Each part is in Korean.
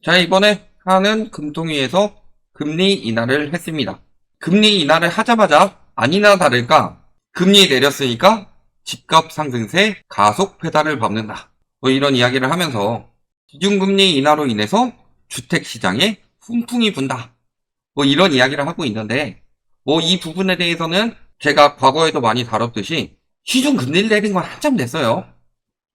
자, 이번에 하는 금통위에서 금리 인하를 했습니다. 금리 인하를 하자마자 아니나 다를까 금리 내렸으니까 집값 상승세 가속 페달을 밟는다. 뭐 이런 이야기를 하면서 기준금리 인하로 인해서 주택시장에 훈풍이 분다. 뭐 이런 이야기를 하고 있는데 뭐 이 부분에 대해서는 제가 과거에도 많이 다뤘듯이 시중금리를 내린 건 한참 됐어요.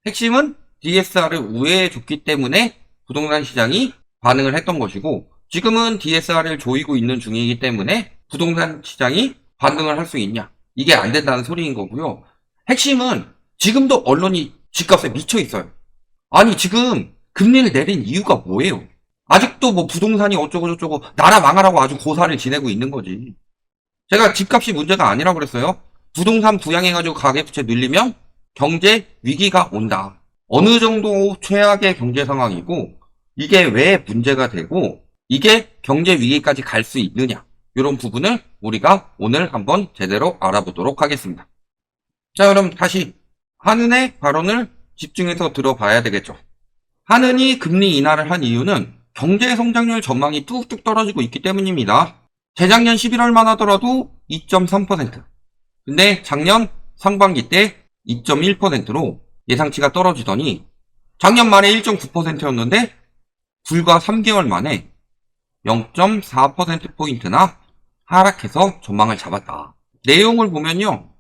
핵심은 DSR을 우회해 줬기 때문에 부동산 시장이 반응을 했던 것이고, 지금은 DSR을 조이고 있는 중이기 때문에 부동산 시장이 반등을 할 수 있냐, 이게 안 된다는 소리인 거고요. 핵심은 지금도 언론이 집값에 미쳐 있어요. 아니 지금 금리를 내린 이유가 뭐예요? 아직도 뭐 부동산이 어쩌고저쩌고 나라 망하라고 아주 고사를 지내고 있는 거지. 제가 집값이 문제가 아니라고 그랬어요. 부동산 부양해가지고 가계부채 늘리면 경제 위기가 온다. 어느 정도 최악의 경제 상황이고 이게 왜 문제가 되고 이게 경제 위기까지 갈 수 있느냐, 이런 부분을 우리가 오늘 한번 제대로 알아보도록 하겠습니다. 자, 그럼 다시 한은의 발언을 집중해서 들어봐야 되겠죠. 한은이 금리 인하를 한 이유는 경제 성장률 전망이 뚝뚝 떨어지고 있기 때문입니다. 재작년 11월만 하더라도 2.3%, 근데 작년 상반기 때 2.1%로 예상치가 떨어지더니 작년 말에 1.9%였는데 불과 3개월 만에 0.4%포인트나 하락해서 전망을 잡았다. 내용을 보면요,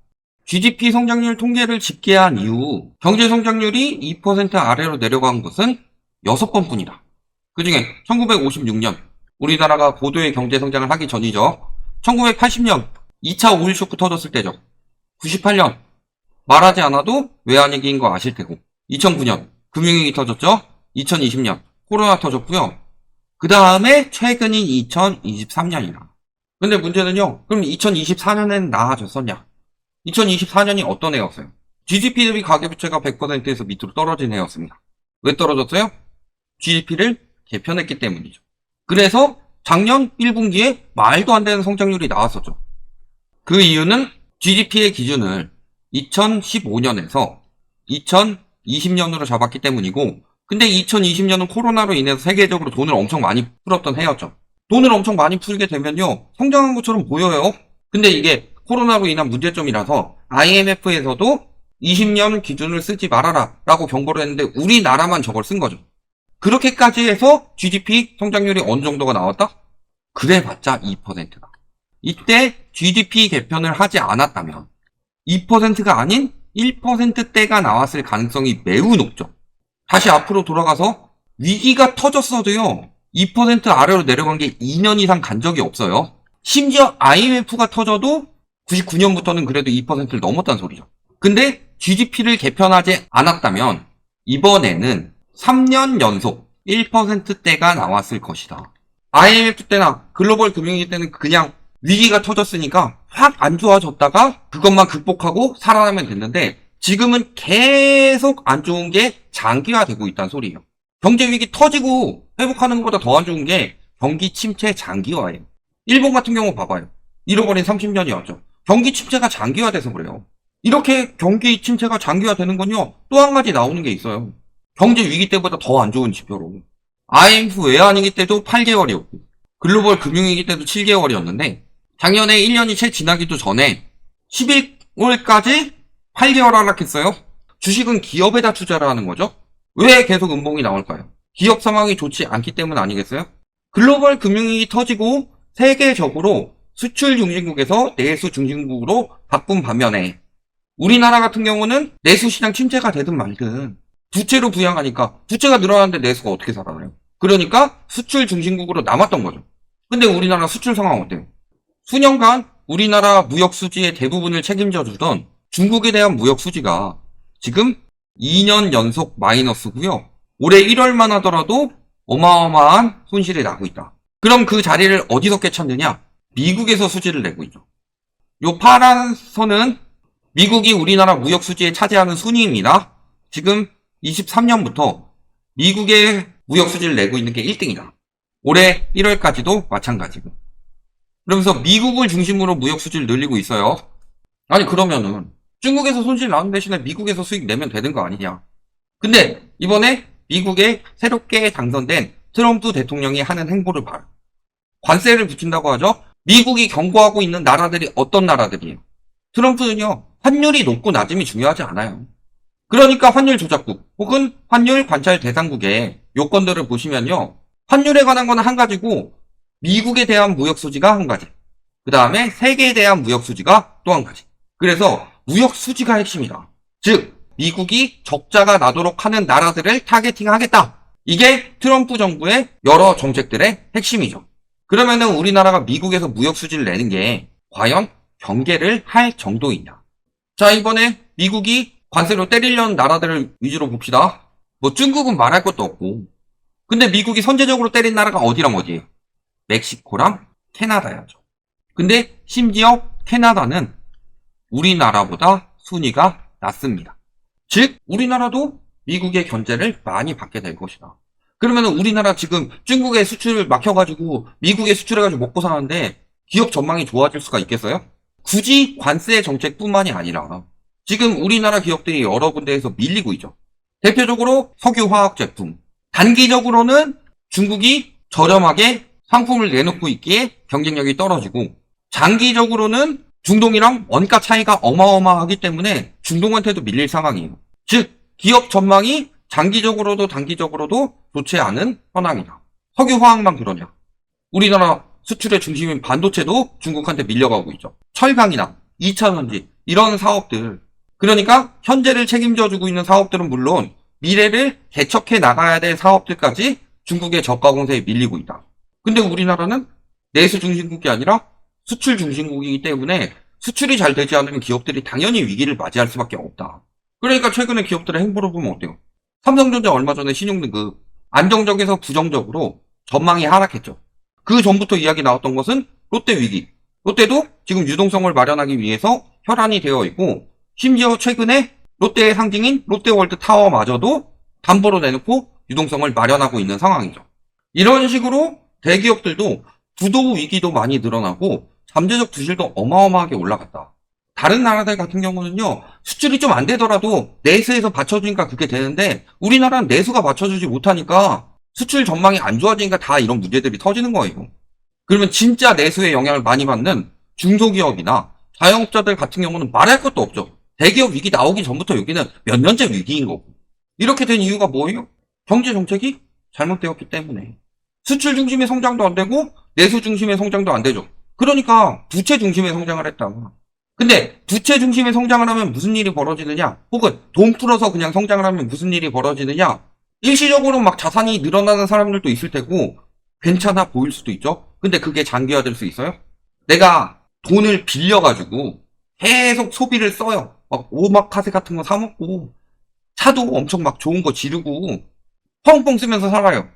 GDP 성장률 통계를 집계한 이후 경제 성장률이 2% 아래로 내려간 것은 6번 뿐이다. 그 중에 1956년 우리나라가 고도의 경제 성장을 하기 전이죠. 1980년 2차 오일 쇼크 터졌을 때죠. 98년 말하지 않아도 외환위기인 거 아실 테고, 2009년 금융위기 터졌죠. 2020년 코로나 터졌고요. 그 다음에 최근인 2023년이다. 근데 문제는요, 그럼 2024년엔 나아졌었냐? 2024년이 어떤 해였어요? GDP 대비 가계부채가 100%에서 밑으로 떨어진 해였습니다. 왜 떨어졌어요? GDP를 개편했기 때문이죠. 그래서 작년 1분기에 말도 안 되는 성장률이 나왔었죠. 그 이유는 GDP의 기준을 2015년에서 2020년으로 잡았기 때문이고, 근데 2020년은 코로나로 인해서 세계적으로 돈을 엄청 많이 풀었던 해였죠. 돈을 엄청 많이 풀게 되면요, 성장한 것처럼 보여요. 근데 이게 코로나로 인한 문제점이라서 IMF에서도 20년 기준을 쓰지 말아라 라고 경고를 했는데 우리나라만 저걸 쓴 거죠. 그렇게까지 해서 GDP 성장률이 어느 정도가 나왔다? 그래봤자 2%다. 이때 GDP 개편을 하지 않았다면 2%가 아닌 1%대가 나왔을 가능성이 매우 높죠. 다시 앞으로 돌아가서 위기가 터졌어도요, 2% 아래로 내려간 게 2년 이상 간 적이 없어요. 심지어 IMF가 터져도 99년부터는 그래도 2%를 넘었다는 소리죠. 근데 GDP를 개편하지 않았다면 이번에는 3년 연속 1%대가 나왔을 것이다. IMF 때나 글로벌 금융위기 때는 그냥 위기가 터졌으니까 확 안 좋아졌다가 그것만 극복하고 살아나면 됐는데, 지금은 계속 안 좋은 게 장기화되고 있다는 소리예요. 경제 위기 터지고 회복하는 것보다 더 안 좋은 게 경기 침체 장기화예요. 일본 같은 경우 봐봐요. 잃어버린 30년이었죠. 경기 침체가 장기화돼서 그래요. 이렇게 경기 침체가 장기화되는 건요, 또 한 가지 나오는 게 있어요. 경제 위기 때보다 더 안 좋은 지표로. IMF 외환위기 때도 8개월이었고 글로벌 금융위기 때도 7개월이었는데 작년에 1년이 채 지나기도 전에 11월까지 8개월 하락했어요. 주식은 기업에다 투자를 하는 거죠. 왜 계속 음봉이 나올까요? 기업 상황이 좋지 않기 때문 아니겠어요? 글로벌 금융위기 터지고 세계적으로 수출 중심국에서 내수 중심국으로 바꾼 반면에 우리나라 같은 경우는 내수 시장 침체가 되든 말든 부채로 부양하니까 부채가 늘어나는데 내수가 어떻게 살아나요? 그러니까 수출 중심국으로 남았던 거죠. 근데 우리나라 수출 상황 어때요? 수년간 우리나라 무역 수지의 대부분을 책임져 주던 중국에 대한 무역 수지가 지금 2년 연속 마이너스고요. 올해 1월만 하더라도 어마어마한 손실이 나고 있다. 그럼 그 자리를 어디서 꿰찼느냐? 미국에서 수지를 내고 있죠. 요 파란 선은 미국이 우리나라 무역 수지에 차지하는 순위입니다. 지금 23년부터 미국의 무역 수지를 내고 있는 게 1등이다. 올해 1월까지도 마찬가지고. 그러면서 미국을 중심으로 무역 수지를 늘리고 있어요. 아니 그러면은 중국에서 손실 나는 대신에 미국에서 수익 내면 되는 거 아니냐. 근데 이번에 미국에 새롭게 당선된 트럼프 대통령이 하는 행보를 봐요. 관세를 붙인다고 하죠. 미국이 경고하고 있는 나라들이 어떤 나라들이에요? 트럼프는요, 환율이 높고 낮음이 중요하지 않아요. 그러니까 환율 조작국 혹은 환율 관찰 대상국의 요건들을 보시면요, 환율에 관한 건 한 가지고 미국에 대한 무역 수지가 한 가지, 그 다음에 세계에 대한 무역 수지가 또 한 가지. 그래서 무역 수지가 핵심이다. 즉 미국이 적자가 나도록 하는 나라들을 타겟팅하겠다. 이게 트럼프 정부의 여러 정책들의 핵심이죠. 그러면은 우리나라가 미국에서 무역 수지를 내는 게 과연 경계를 할 정도이냐. 자, 이번에 미국이 관세로 때리려는 나라들을 위주로 봅시다. 뭐 중국은 말할 것도 없고. 근데 미국이 선제적으로 때린 나라가 어디랑 어디예요? 멕시코랑 캐나다야죠. 근데 심지어 캐나다는 우리나라보다 순위가 낮습니다. 즉 우리나라도 미국의 견제를 많이 받게 될 것이다. 그러면 우리나라 지금 중국에 수출 막혀가지고 미국에 수출해가지고 먹고 사는데 기업 전망이 좋아질 수가 있겠어요? 굳이 관세 정책뿐만이 아니라 지금 우리나라 기업들이 여러 군데에서 밀리고 있죠. 대표적으로 석유화학 제품. 단기적으로는 중국이 저렴하게 상품을 내놓고 있기에 경쟁력이 떨어지고, 장기적으로는 중동이랑 원가 차이가 어마어마하기 때문에 중동한테도 밀릴 상황이에요. 즉 기업 전망이 장기적으로도 단기적으로도 좋지 않은 현황이다. 석유화학만 그러냐. 우리나라 수출의 중심인 반도체도 중국한테 밀려가고 있죠. 철강이나 2차전지 이런 사업들. 그러니까 현재를 책임져주고 있는 사업들은 물론 미래를 개척해 나가야 될 사업들까지 중국의 저가 공세에 밀리고 있다. 근데 우리나라는 내수 중심국이 아니라 수출 중심국이기 때문에 수출이 잘 되지 않으면 기업들이 당연히 위기를 맞이할 수밖에 없다. 그러니까 최근에 기업들의 행보를 보면 어때요? 삼성전자 얼마 전에 신용등급 안정적에서 부정적으로 전망이 하락했죠. 그 전부터 이야기 나왔던 것은 롯데 위기. 롯데도 지금 유동성을 마련하기 위해서 혈안이 되어 있고, 심지어 최근에 롯데의 상징인 롯데월드 타워마저도 담보로 내놓고 유동성을 마련하고 있는 상황이죠. 이런 식으로 대기업들도 부도 위기도 많이 늘어나고 잠재적 부실도 어마어마하게 올라갔다. 다른 나라들 같은 경우는요, 수출이 좀 안 되더라도 내수에서 받쳐주니까 그게 되는데 우리나라는 내수가 받쳐주지 못하니까 수출 전망이 안 좋아지니까 다 이런 문제들이 터지는 거예요. 그러면 진짜 내수에 영향을 많이 받는 중소기업이나 자영업자들 같은 경우는 말할 것도 없죠. 대기업 위기 나오기 전부터 여기는 몇 년째 위기인 거고. 이렇게 된 이유가 뭐예요? 경제 정책이 잘못되었기 때문에. 수출 중심의 성장도 안 되고 내수 중심의 성장도 안 되죠. 그러니까 부채 중심의 성장을 했다고. 근데 부채 중심의 성장을 하면 무슨 일이 벌어지느냐, 혹은 돈 풀어서 그냥 성장을 하면 무슨 일이 벌어지느냐. 일시적으로 막 자산이 늘어나는 사람들도 있을 테고 괜찮아 보일 수도 있죠. 근데 그게 장기화될 수 있어요? 내가 돈을 빌려가지고 계속 소비를 써요. 막 오마카세 같은 거 사먹고 차도 엄청 막 좋은 거 지르고 펑펑 쓰면서 살아요.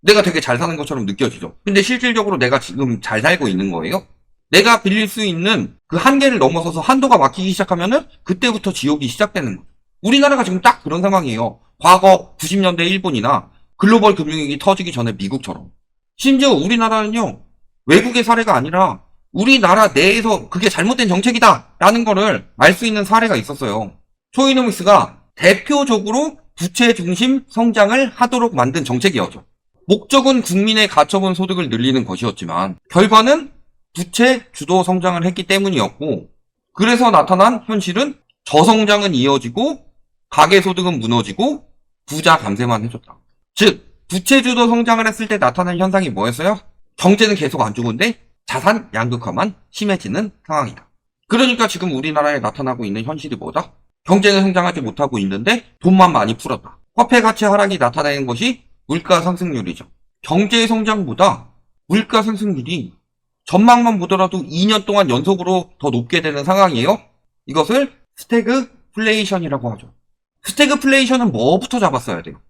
내가 되게 잘 사는 것처럼 느껴지죠. 근데 실질적으로 내가 지금 잘 살고 있는 거예요? 내가 빌릴 수 있는 그 한계를 넘어서서 한도가 막히기 시작하면은 그때부터 지옥이 시작되는 거죠. 우리나라가 지금 딱 그런 상황이에요. 과거 90년대 일본이나 글로벌 금융위기 터지기 전에 미국처럼. 심지어 우리나라는요, 외국의 사례가 아니라 우리나라 내에서 그게 잘못된 정책이다 라는 거를 알 수 있는 사례가 있었어요. 초이노믹스가 대표적으로 부채 중심 성장을 하도록 만든 정책이었죠. 목적은 국민의 가처분 소득을 늘리는 것이었지만 결과는 부채 주도 성장을 했기 때문이었고, 그래서 나타난 현실은 저성장은 이어지고 가계소득은 무너지고 부자 감세만 해줬다. 즉 부채 주도 성장을 했을 때 나타난 현상이 뭐였어요? 경제는 계속 안 좋은데 자산 양극화만 심해지는 상황이다. 그러니까 지금 우리나라에 나타나고 있는 현실이 뭐다? 경제는 성장하지 못하고 있는데 돈만 많이 풀었다. 화폐 가치 하락이 나타나는 것이 물가 상승률이죠. 경제 성장보다 물가 상승률이 전망만 보더라도 2년 동안 연속으로 더 높게 되는 상황이에요. 이것을 스태그플레이션이라고 하죠. 스태그플레이션은 뭐부터 잡았어야 돼요?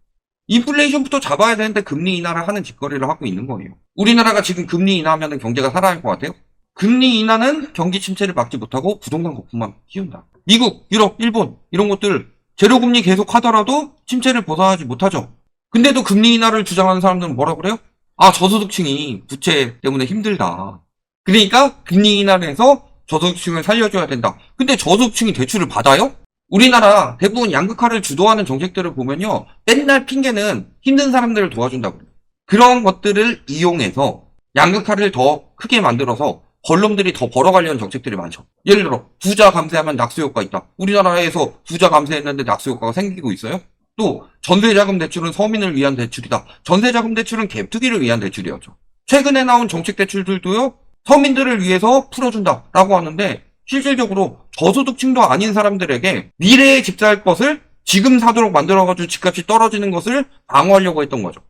인플레이션부터 잡아야 되는데 금리 인하를 하는 짓거리를 하고 있는 거예요. 우리나라가 지금 금리 인하하면 경제가 살아날 것 같아요? 금리 인하는 경기 침체를 막지 못하고 부동산 거품만 키운다. 미국, 유럽, 일본 이런 것들 제로금리 계속 하더라도 침체를 벗어나지 못하죠. 근데도 금리 인하를 주장하는 사람들은 뭐라 그래요? 아, 저소득층이 부채 때문에 힘들다. 그러니까 금리 인하를 해서 저소득층을 살려줘야 된다. 근데 저소득층이 대출을 받아요? 우리나라 대부분 양극화를 주도하는 정책들을 보면요, 맨날 핑계는 힘든 사람들을 도와준다고 그래요. 그런 것들을 이용해서 양극화를 더 크게 만들어서 벌놈들이 더 벌어가려는 정책들이 많죠. 예를 들어 부자 감세하면 낙수 효과 있다. 우리나라에서 부자 감세했는데 낙수 효과가 생기고 있어요? 또 전세자금 대출은 서민을 위한 대출이다. 전세자금 대출은 갭투기를 위한 대출이었죠. 최근에 나온 정책 대출들도요. 서민들을 위해서 풀어준다라고 하는데 실질적으로 저소득층도 아닌 사람들에게 미래에 집 살 것을 지금 사도록 만들어가지고 집값이 떨어지는 것을 방어하려고 했던 거죠.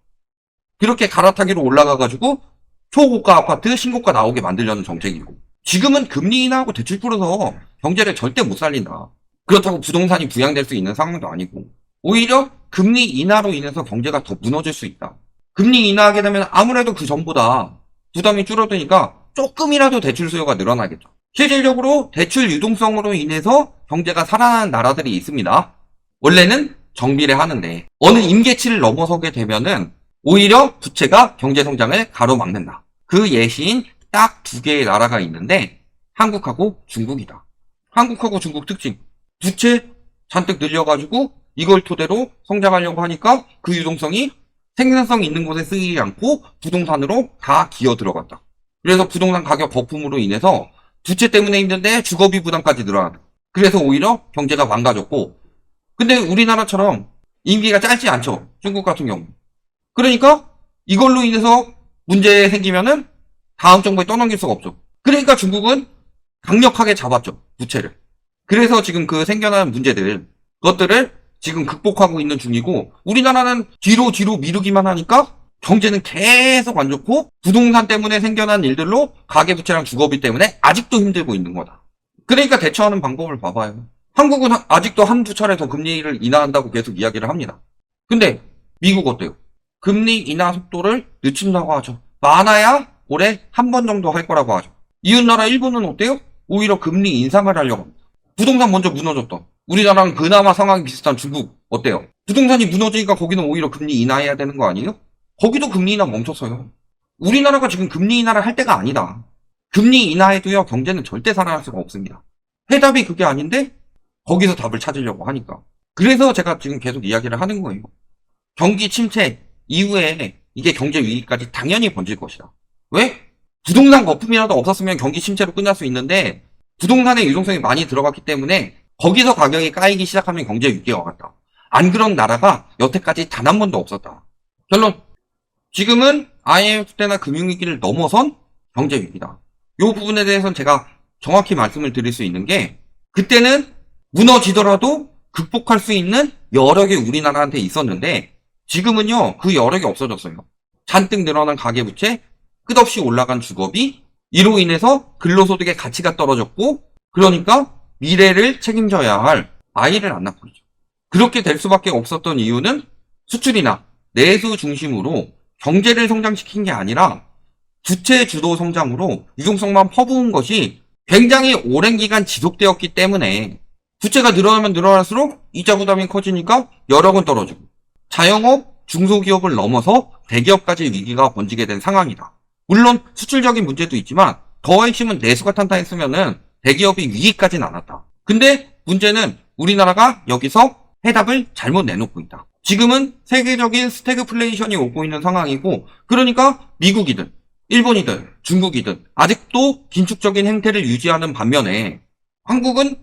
그렇게 갈아타기로 올라가가지고 초고가 아파트 신고가 나오게 만들려는 정책이고, 지금은 금리 인하하고 대출 풀어서 경제를 절대 못 살린다. 그렇다고 부동산이 부양될 수 있는 상황도 아니고, 오히려 금리 인하로 인해서 경제가 더 무너질 수 있다. 금리 인하하게 되면 아무래도 그 전보다 부담이 줄어드니까 조금이라도 대출 수요가 늘어나겠죠. 실질적으로 대출 유동성으로 인해서 경제가 살아나는 나라들이 있습니다. 원래는 정비를 하는데 어느 임계치를 넘어서게 되면은 오히려 부채가 경제 성장을 가로막는다. 그 예시인 딱 두 개의 나라가 있는데 한국하고 중국이다. 한국하고 중국 특징. 부채 잔뜩 늘려가지고 이걸 토대로 성장하려고 하니까 그 유동성이 생산성 있는 곳에 쓰이지 않고 부동산으로 다 기어 들어갔다. 그래서 부동산 가격 거품으로 인해서 부채 때문에 힘든데 주거비 부담까지 늘어났다. 그래서 오히려 경제가 망가졌고, 근데 우리나라처럼 임기가 짧지 않죠. 중국 같은 경우. 그러니까 이걸로 인해서 문제 생기면은 다음 정부에 떠넘길 수가 없죠. 그러니까 중국은 강력하게 잡았죠. 부채를. 그래서 지금 그 생겨난 문제들, 그것들을 지금 극복하고 있는 중이고, 우리나라는 뒤로 미루기만 하니까 경제는 계속 안 좋고 부동산 때문에 생겨난 일들로 가계부채랑 주거비 때문에 아직도 힘들고 있는 거다. 그러니까 대처하는 방법을 봐봐요. 한국은 아직도 한두 차례 더 금리를 인하한다고 계속 이야기를 합니다. 근데 미국 어때요? 금리 인하 속도를 늦춘다고 하죠. 많아야 올해 한 번 정도 할 거라고 하죠. 이웃나라 일본은 어때요? 오히려 금리 인상을 하려고 합니다. 부동산 먼저 무너졌던 우리나라랑 그나마 상황이 비슷한 중국 어때요? 부동산이 무너지니까 거기는 오히려 금리 인하해야 되는 거 아니에요? 거기도 금리 인하 멈췄어요. 우리나라가 지금 금리 인하를 할 때가 아니다. 금리 인하해도요 경제는 절대 살아날 수가 없습니다. 해답이 그게 아닌데 거기서 답을 찾으려고 하니까. 그래서 제가 지금 계속 이야기를 하는 거예요. 경기 침체 이후에 이게 경제 위기까지 당연히 번질 것이다. 왜? 부동산 거품이라도 없었으면 경기 침체로 끝날 수 있는데 부동산의 유동성이 많이 들어갔기 때문에 거기서 가격이 까이기 시작하면 경제 위기가 왔다. 안 그런 나라가 여태까지 단 한 번도 없었다. 결론. 지금은 IMF 때나 금융위기를 넘어선 경제 위기다. 이 부분에 대해서는 제가 정확히 말씀을 드릴 수 있는 게, 그때는 무너지더라도 극복할 수 있는 여력이 우리나라한테 있었는데 지금은요 그 여력이 없어졌어요. 잔뜩 늘어난 가계부채, 끝없이 올라간 주거비, 이로 인해서 근로소득의 가치가 떨어졌고, 그러니까 미래를 책임져야 할 아이를 안 낳고 있죠. 그렇게 될 수밖에 없었던 이유는 수출이나 내수 중심으로 경제를 성장시킨 게 아니라 부채 주도 성장으로 유동성만 퍼부은 것이 굉장히 오랜 기간 지속되었기 때문에 부채가 늘어나면 늘어날수록 이자 부담이 커지니까 여력은 떨어지고 자영업, 중소기업을 넘어서 대기업까지 위기가 번지게 된 상황이다. 물론 수출적인 문제도 있지만 더 핵심은 내수가 탄탄했으면은 대기업이 위기까지는 않았다. 근데 문제는 우리나라가 여기서 해답을 잘못 내놓고 있다. 지금은 세계적인 스태그플레이션이 오고 있는 상황이고, 그러니까 미국이든 일본이든 중국이든 아직도 긴축적인 행태를 유지하는 반면에 한국은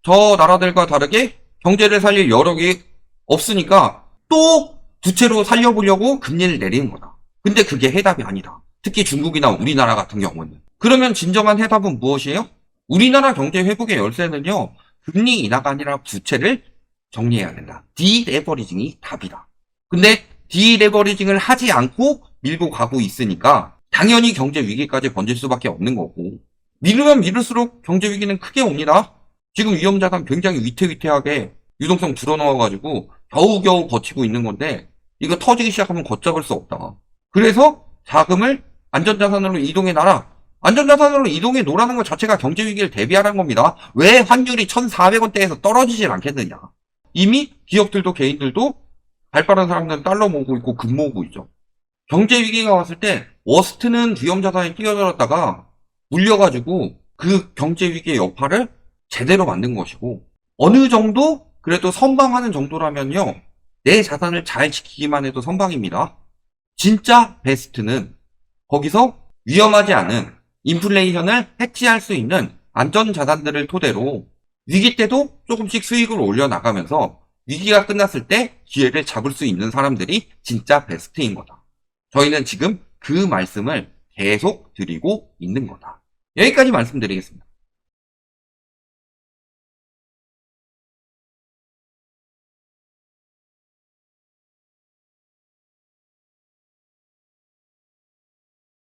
저 나라들과 다르게 경제를 살릴 여력이 없으니까 또 부채로 살려보려고 금리를 내리는 거다. 근데 그게 해답이 아니다. 특히 중국이나 우리나라 같은 경우는. 그러면 진정한 해답은 무엇이에요? 우리나라 경제 회복의 열쇠는요, 금리 인하가 아니라 부채를 정리해야 된다. 디레버리징이 답이다. 근데 디레버리징을 하지 않고 밀고 가고 있으니까 당연히 경제 위기까지 번질 수밖에 없는 거고, 미루면 미룰수록 경제 위기는 크게 옵니다. 지금 위험자산 굉장히 위태위태하게 유동성 불어넣어가지고 겨우겨우 버티고 있는 건데 이거 터지기 시작하면 걷잡을 수 없다. 그래서 자금을 안전자산으로 이동해 놔라. 안전자산으로 이동해 놓으라는 것 자체가 경제 위기를 대비하라는 겁니다. 왜 환율이 1,400원대에서 떨어지질 않겠느냐. 이미 기업들도 개인들도 발빠른 사람들은 달러 모으고 있고 금 모으고 있죠. 경제 위기가 왔을 때 워스트는 위험자산에 뛰어들었다가 물려가지고 그 경제 위기의 여파를 제대로 만든 것이고, 어느 정도 그래도 선방하는 정도라면요 내 자산을 잘 지키기만 해도 선방입니다. 진짜 베스트는 거기서 위험하지 않은 인플레이션을 해치할 수 있는 안전 자산들을 토대로 위기 때도 조금씩 수익을 올려나가면서 위기가 끝났을 때 기회를 잡을 수 있는 사람들이 진짜 베스트인 거다. 저희는 지금 그 말씀을 계속 드리고 있는 거다. 여기까지 말씀드리겠습니다.